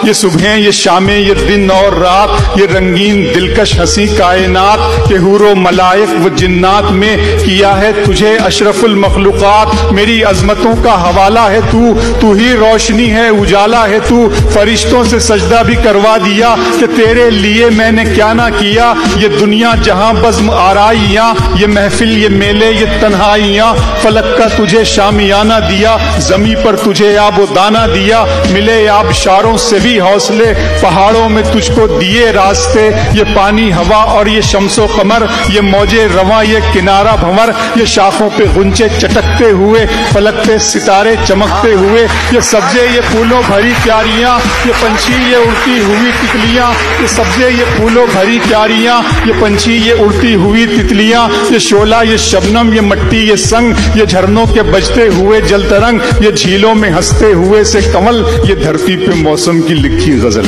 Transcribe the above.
ये सुबह ये शामें ये दिन और रात, ये रंगीन दिलकश हंसी कायनात, ये हूरो मलाइक व जिन्नात में किया है तुझे अशरफुल मखलूकात। मेरी अजमतों का हवाला है तू ही रोशनी है उजाला है तू। फरिश्तों से सजदा भी करवा दिया कि तेरे लिए मैंने क्या ना किया। ये दुनिया जहां बज़्म आराइयां, ये महफिल ये मेले ये तन्हाइयां, फलक का तुझे शामियाना दिया, जमी पर तुझे आबो दाना दिया। मिले आबशारों से भी हौसले, पहाड़ों में तुझको दिए रास्ते। ये पानी हवा और ये शम्सो कमर, ये मौजे रवा ये किनारा भंवर, ये शाखों पे गुंचे चटकते हुए, फलक पे सितारे चमकते हुए। ये सब्जे ये फूलों भरी क्यारियां, ये पंछी ये उड़ती हुई तितलियां। ये सब्जे ये फूलों भरी क्यारियां, ये पंछी ये उड़ती हुई तितलियां। ये शोला ये शबनम ये मट्टी ये संग, ये झरनों के बजते हुए जल तरंग, ये झीलों में हंसते हुए से कमल, ये धरती पे मौसम की लिखी गजल।